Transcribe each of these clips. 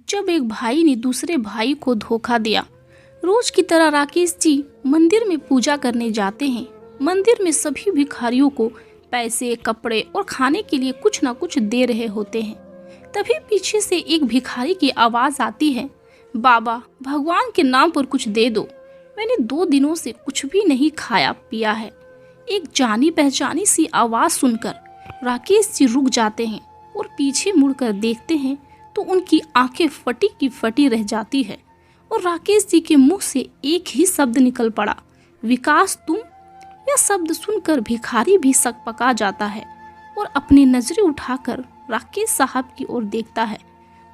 जब एक भाई ने दूसरे भाई को धोखा दिया। रोज की तरह राकेश जी मंदिर में पूजा करने जाते हैं। मंदिर में सभी भिखारियों को पैसे, कपड़े और खाने के लिए कुछ ना कुछ दे रहे होते हैं। तभी पीछे से एक भिखारी की आवाज आती है, बाबा, भगवान के नाम पर कुछ दे दो, मैंने 2 दिनों से कुछ भी नहीं खाया पिया है। एक जानी पहचानी सी आवाज सुनकर राकेश जी रुक जाते हैं और पीछे मुड़कर देखते हैं तो उनकी आंखें फटी की फटी रह जाती है और राकेश जी के मुंह से एक ही शब्द निकल पड़ा, विकास तुम। यह शब्द सुनकर भिखारी भी सकपका जाता है और अपनी नजरें उठाकर राकेश साहब की ओर देखता है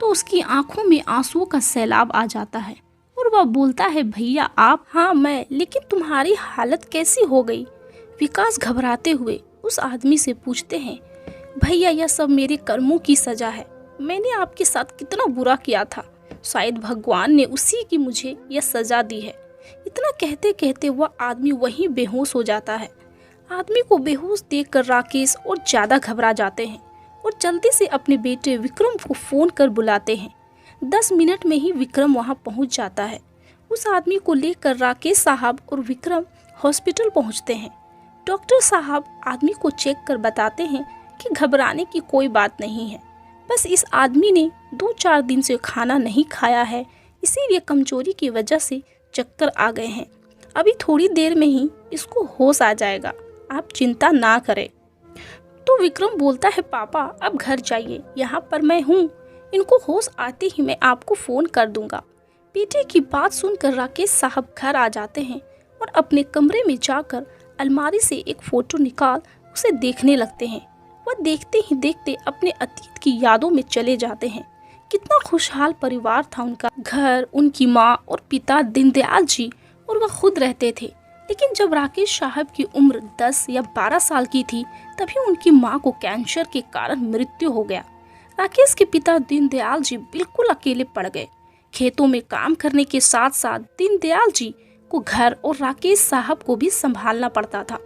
तो उसकी आंखों में आंसुओं का सैलाब आ जाता है और वह बोलता है, भैया आप? हाँ मैं, लेकिन तुम्हारी हालत कैसी हो गई? विकास घबराते हुए उस आदमी से पूछते हैं, भैया यह सब मेरे कर्मों की सजा है। मैंने आपके साथ कितना बुरा किया था, शायद भगवान ने उसी की मुझे यह सजा दी है। इतना कहते कहते वह आदमी वहीं बेहोश हो जाता है। आदमी को बेहोश देखकर राकेश और ज्यादा घबरा जाते हैं और जल्दी से अपने बेटे विक्रम को फोन कर बुलाते हैं। 10 मिनट में ही विक्रम वहां पहुंच जाता है। उस आदमी को लेकर राकेश साहब और विक्रम हॉस्पिटल पहुंचते हैं। डॉक्टर साहब आदमी को चेक कर बताते हैं कि घबराने की कोई बात नहीं है, बस इस आदमी ने 2-4 दिन से खाना नहीं खाया है, इसीलिए कमजोरी की वजह से चक्कर आ गए हैं। अभी थोड़ी देर में ही इसको होश आ जाएगा, आप चिंता ना करें। तो विक्रम बोलता है, पापा अब घर जाइए, यहाँ पर मैं हूँ, इनको होश आते ही मैं आपको फ़ोन कर दूंगा। बेटे की बात सुनकर राकेश साहब घर आ जाते हैं और अपने कमरे में जाकर अलमारी से एक फ़ोटो निकाल उसे देखने लगते हैं। वह देखते ही देखते अपने अतीत की यादों में चले जाते हैं। कितना खुशहाल परिवार था उनका, घर, उनकी माँ और पिता दीनदयाल जी और वह खुद रहते थे। लेकिन जब राकेश साहब की उम्र 10 या 12 साल की थी तभी उनकी माँ को कैंसर के कारण मृत्यु हो गया। राकेश के पिता दीनदयाल जी बिल्कुल अकेले पड़ गए। खेतों में काम करने के साथ साथ दीनदयाल जी को घर और राकेश साहब को भी संभालना पड़ता था।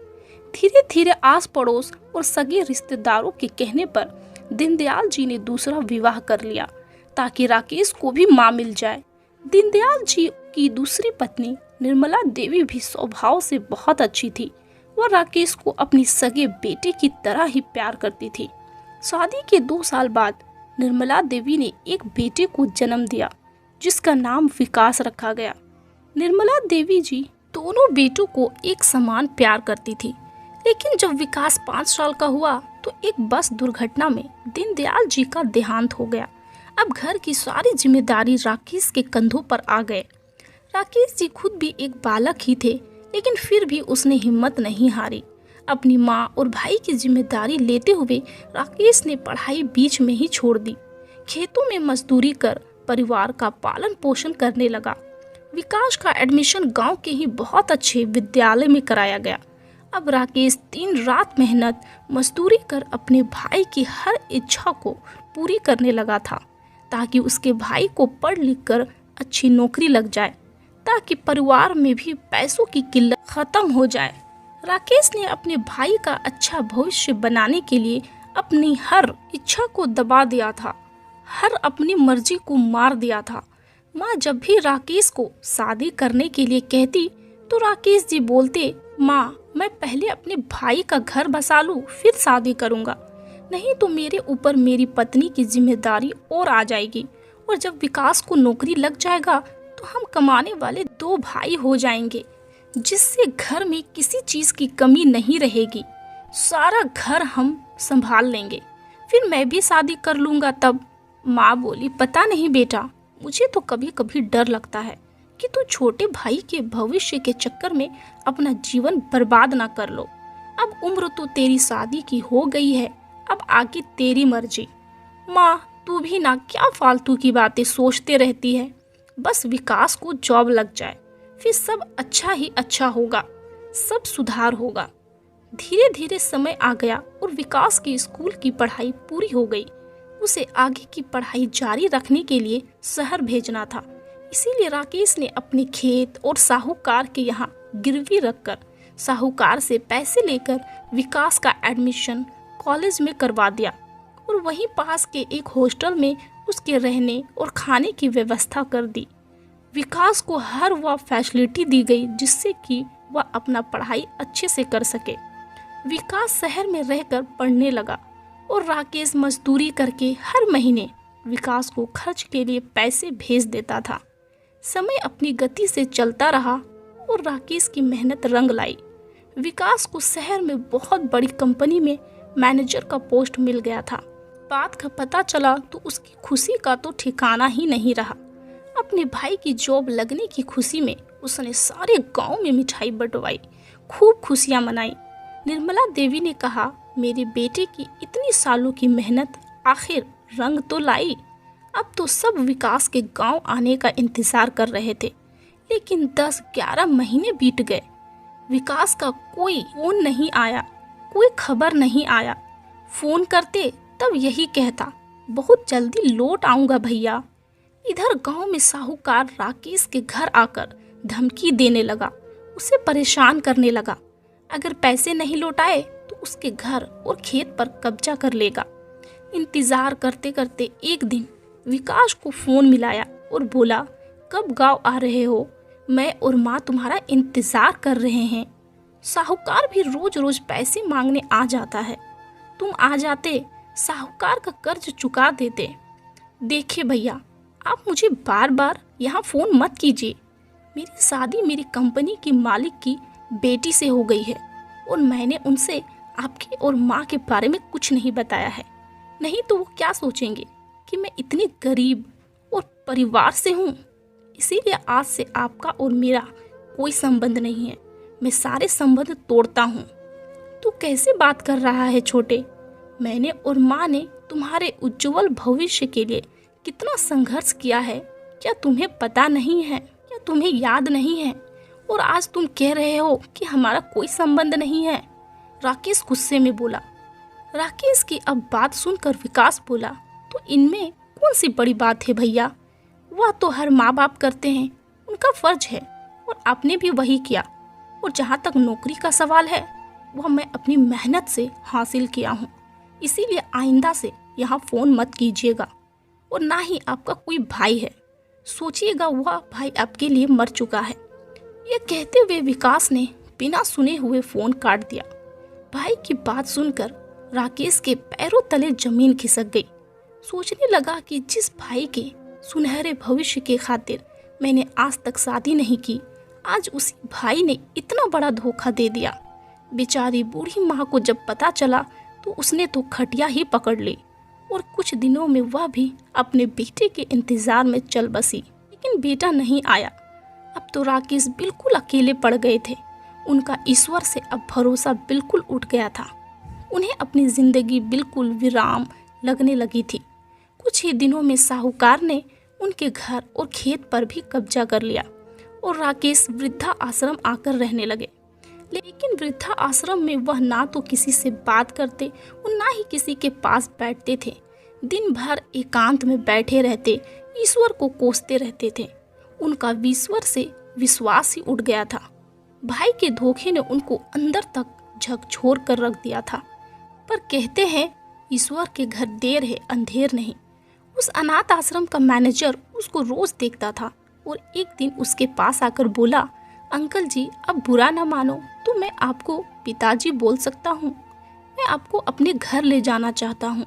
धीरे धीरे आस पड़ोस और सगे रिश्तेदारों के कहने पर दीनदयाल जी ने दूसरा विवाह कर लिया ताकि राकेश को भी मां मिल जाए। दीनदयाल जी की दूसरी पत्नी निर्मला देवी भी स्वभाव से बहुत अच्छी थी। वह राकेश को अपनी सगे बेटे की तरह ही प्यार करती थी। शादी के 2 साल बाद निर्मला देवी ने एक बेटे को जन्म दिया जिसका नाम विकास रखा गया। निर्मला देवी जी दोनों बेटों को एक समान प्यार करती थी। लेकिन जब विकास 5 साल का हुआ तो एक बस दुर्घटना में दीनदयाल जी का देहांत हो गया। अब घर की सारी जिम्मेदारी राकेश के कंधों पर आ गए। राकेश जी खुद भी एक बालक ही थे, लेकिन फिर भी उसने हिम्मत नहीं हारी। अपनी माँ और भाई की जिम्मेदारी लेते हुए राकेश ने पढ़ाई बीच में ही छोड़ दी। खेतों में मजदूरी कर परिवार का पालन पोषण करने लगा। विकास का एडमिशन गांव के ही बहुत अच्छे विद्यालय में कराया गया। अब राकेश दिन रात मेहनत मजदूरी कर अपने भाई की हर इच्छा को पूरी करने लगा था ताकि उसके भाई को पढ़ लिख कर अच्छी नौकरी लग जाए, ताकि परिवार में भी पैसों की किल्लत खत्म हो जाए। राकेश ने अपने भाई का अच्छा भविष्य बनाने के लिए अपनी हर इच्छा को दबा दिया था, हर अपनी मर्जी को मार दिया था। माँ जब भी राकेश को शादी करने के लिए कहती तो राकेश जी बोलते, माँ मैं पहले अपने भाई का घर बसा लूं फिर शादी करूँगा, नहीं तो मेरे ऊपर मेरी पत्नी की जिम्मेदारी और आ जाएगी और जब विकास को नौकरी लग जाएगा तो हम कमाने वाले 2 भाई हो जाएंगे, जिससे घर में किसी चीज़ की कमी नहीं रहेगी, सारा घर हम संभाल लेंगे, फिर मैं भी शादी कर लूँगा तब। माँ बोली, पता नहीं बेटा, मुझे तो कभी कभी डर लगता है कि तू छोटे भाई के भविष्य के चक्कर में अपना जीवन बर्बाद ना कर लो। अब उम्र तो तेरी शादी की हो गई है, अब आगे तेरी मर्जी। माँ तू भी ना क्या फालतू की बातें सोचते रहती है, बस विकास को जॉब लग जाए फिर सब अच्छा ही अच्छा होगा, सब सुधार होगा। धीरे धीरे समय आ गया और विकास की स्कूल की पढ़ाई पूरी हो गई। उसे आगे की पढ़ाई जारी रखने के लिए शहर भेजना था, इसीलिए राकेश ने अपने खेत और साहूकार के यहाँ गिरवी रखकर साहूकार से पैसे लेकर विकास का एडमिशन कॉलेज में करवा दिया और वहीं पास के एक हॉस्टल में उसके रहने और खाने की व्यवस्था कर दी। विकास को हर वह फैसिलिटी दी गई जिससे कि वह अपना पढ़ाई अच्छे से कर सके। विकास शहर में रहकर पढ़ने लगा और राकेश मजदूरी करके हर महीने विकास को खर्च के लिए पैसे भेज देता था। समय अपनी गति से चलता रहा और राकेश की मेहनत रंग लाई। विकास को शहर में बहुत बड़ी कंपनी में मैनेजर का पोस्ट मिल गया था। बात का पता चला तो उसकी खुशी का तो ठिकाना ही नहीं रहा। अपने भाई की जॉब लगने की खुशी में उसने सारे गांव में मिठाई बंटवाई, खूब खुशियां मनाई। निर्मला देवी ने कहा, मेरे बेटे की इतनी सालों की मेहनत आखिर रंग तो लाई। अब तो सब विकास के गांव आने का इंतजार कर रहे थे, लेकिन 10-11 महीने बीत गए। विकास का कोई फोन नहीं आया, कोई खबर नहीं आया। फोन करते तब यही कहता, बहुत जल्दी लौट आऊंगा भैया। इधर गांव में साहूकार राकेश के घर आकर धमकी देने लगा, उसे परेशान करने लगा। अगर पैसे नहीं लौटाए तो उसके घर और खेत पर कब्जा कर लेगा। इंतजार करते करते एक दिन विकास को फोन मिलाया और बोला, कब गांव आ रहे हो? मैं और माँ तुम्हारा इंतजार कर रहे हैं। साहूकार भी रोज रोज पैसे मांगने आ जाता है। तुम आ जाते, साहूकार का कर्ज चुका देते। देखिए भैया, आप मुझे बार बार यहाँ फ़ोन मत कीजिए। मेरी शादी मेरी कंपनी की मालिक की बेटी से हो गई है और मैंने उनसे आपके और माँ के बारे में कुछ नहीं बताया है। नहीं तो वो क्या सोचेंगे कि मैं इतनी गरीब और परिवार से हूँ। इसीलिए आज से आपका और मेरा कोई संबंध नहीं है। मैं सारे संबंध तोड़ता हूँ। तू कैसे बात कर रहा है छोटे? मैंने और माँ ने तुम्हारे उज्जवल भविष्य के लिए कितना संघर्ष किया है, क्या तुम्हें पता नहीं है? क्या तुम्हें याद नहीं है? और आज तुम कह रहे हो कि हमारा कोई संबंध नहीं है। राकेश गुस्से में बोला। राकेश की अब बात सुनकर विकास बोला, तो इनमें कौन सी बड़ी बात है भैया? वह तो हर माँ बाप करते हैं, उनका फर्ज है और आपने भी वही किया। और जहाँ तक नौकरी का सवाल है, वह मैं अपनी मेहनत से हासिल किया हूँ। इसीलिए आइंदा से यहाँ फ़ोन मत कीजिएगा। और ना ही आपका कोई भाई है, सोचिएगा वह भाई आपके लिए मर चुका है। यह कहते हुए विकास ने बिना सुने हुए फ़ोन काट दिया। भाई की बात सुनकर राकेश के पैरों तले जमीन खिसक गई। सोचने लगा कि जिस भाई के सुनहरे भविष्य के खातिर मैंने आज तक शादी नहीं की, आज उसी भाई ने इतना बड़ा धोखा दे दिया। बेचारी बूढ़ी माँ को जब पता चला तो उसने तो खटिया ही पकड़ ली और कुछ दिनों में वह भी अपने बेटे के इंतजार में चल बसी। लेकिन बेटा नहीं आया। अब तो राकेश बिल्कुल अकेले पड़ गए थे। उनका ईश्वर से अब भरोसा बिल्कुल उठ गया था। उन्हें अपनी जिंदगी बिल्कुल विराम लगने लगी थी। कुछ ही दिनों में साहूकार ने उनके घर और खेत पर भी कब्जा कर लिया और राकेश वृद्धा आश्रम आकर रहने लगे। लेकिन वृद्धा आश्रम में वह ना तो किसी से बात करते और ना ही किसी के पास बैठते थे। दिन भर एकांत में बैठे रहते, ईश्वर को कोसते रहते थे। उनका ईश्वर से विश्वास ही उठ गया था। भाई के धोखे ने उनको अंदर तक झकझोर कर रख दिया था। पर कहते हैं ईश्वर के घर देर है अंधेर नहीं। उस अनाथ आश्रम का मैनेजर उसको रोज देखता था और एक दिन उसके पास आकर बोला, अंकल जी, अब बुरा ना मानो तो मैं आपको पिताजी बोल सकता हूँ। मैं आपको अपने घर ले जाना चाहता हूँ।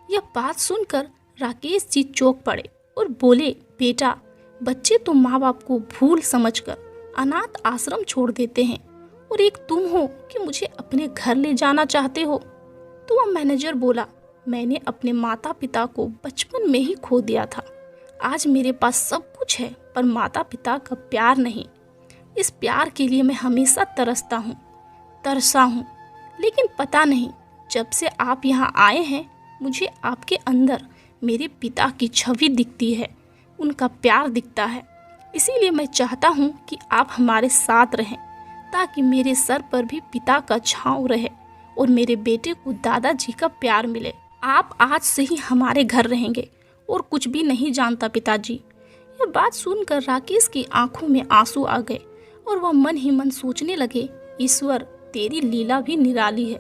यह बात सुनकर राकेश जी चौंक पड़े और बोले, बेटा, बच्चे तो माँ बाप को भूल समझकर अनाथ आश्रम छोड़ देते हैं और एक तुम हो कि मुझे अपने घर ले जाना चाहते हो। तो वह मैनेजर बोला, मैंने अपने माता पिता को बचपन में ही खो दिया था। आज मेरे पास सब कुछ है पर माता पिता का प्यार नहीं। इस प्यार के लिए मैं हमेशा तरसा हूँ। लेकिन पता नहीं, जब से आप यहाँ आए हैं मुझे आपके अंदर मेरे पिता की छवि दिखती है, उनका प्यार दिखता है। इसीलिए मैं चाहता हूँ कि आप हमारे साथ रहें ताकि मेरे सर पर भी पिता का छांव रहे और मेरे बेटे को दादाजी का प्यार मिले। आप आज से ही हमारे घर रहेंगे और कुछ भी नहीं जानता पिताजी। यह बात सुनकर राकेश की आंखों में आंसू आ गए और वह मन ही मन सोचने लगे, ईश्वर तेरी लीला भी निराली है।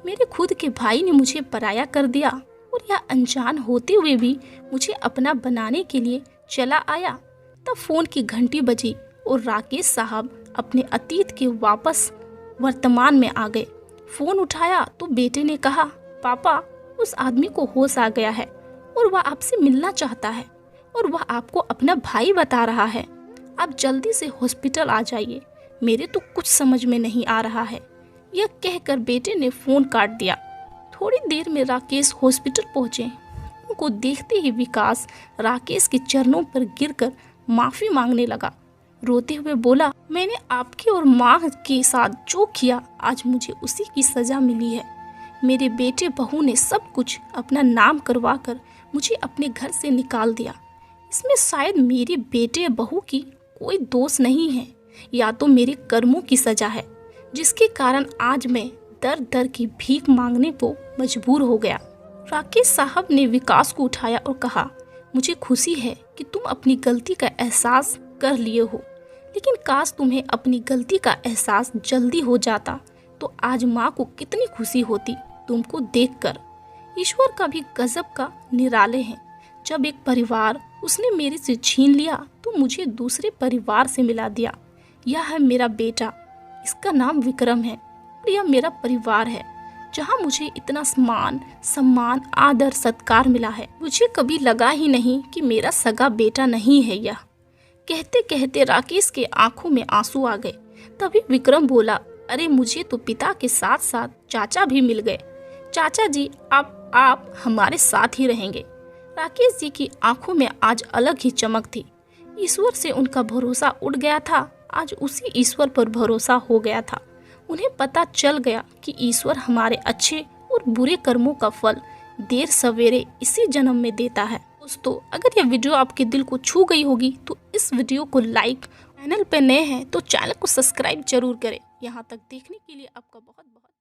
मेरे खुद के भाई ने मुझे पराया कर दिया और यह अनजान होते हुए भी मुझे अपना बनाने के लिए चला आया। तब फ़ोन की घंटी बजी और राकेश साहब अपने अतीत के वापस वर्तमान में आ गए। फ़ोन उठाया तो बेटे ने कहा, पापा उस आदमी को होश आ गया है और वह आपसे मिलना चाहता है और वह आपको अपना भाई बता रहा है। आप जल्दी से हॉस्पिटल आ जाइए, मेरे तो कुछ समझ में नहीं आ रहा है। यह कहकर बेटे ने फ़ोन काट दिया। थोड़ी देर में राकेश हॉस्पिटल पहुंचे। उनको देखते ही विकास राकेश के चरणों पर गिरकर माफ़ी मांगने लगा। रोते हुए बोला, मैंने आपके और माँ के साथ जो किया आज मुझे उसी की सज़ा मिली है। मेरे बेटे बहू ने सब कुछ अपना नाम करवा कर मुझे अपने घर से निकाल दिया। इसमें शायद मेरे बेटे बहू की कोई दोष नहीं है, या तो मेरे कर्मों की सज़ा है, जिसके कारण आज मैं दर दर की भीख मांगने को मजबूर हो गया। राकेश साहब ने विकास को उठाया और कहा, मुझे खुशी है कि तुम अपनी गलती का एहसास कर लिए हो, लेकिन काश तुम्हें अपनी गलती का एहसास जल्दी हो जाता तो आज माँ को कितनी खुशी होती तुमको देखकर। ईश्वर का भी गजब का निराले है। जब एक परिवार उसने मेरे से छीन लिया तो मुझे दूसरे परिवार से मिला दिया। यह है मेरा बेटा, इसका नाम विक्रम है और यह मेरा परिवार है जहाँ मुझे इतना सम्मान, आदर, सत्कार मिला है। मुझे कभी लगा ही नहीं कि मेरा सगा बेटा नहीं है यह। कहते कहते राकेश के आंखों में आंसू आ गए। तभी विक्रम बोला, अरे मुझे तो पिता के साथ साथ चाचा भी मिल गए। चाचा जी आप हमारे साथ ही रहेंगे। राकेश जी की आंखों में आज अलग ही चमक थी। ईश्वर से उनका भरोसा उठ गया था, आज उसी ईश्वर पर भरोसा हो गया था। उन्हें पता चल गया कि ईश्वर हमारे अच्छे और बुरे कर्मों का फल देर सवेरे इसी जन्म में देता है। दोस्तों, अगर यह वीडियो आपके दिल को छू गई होगी तो इस वीडियो को लाइक, चैनल पर नए हैं तो चैनल को सब्सक्राइब जरूर करें। यहाँ तक देखने के लिए आपका बहुत बहुत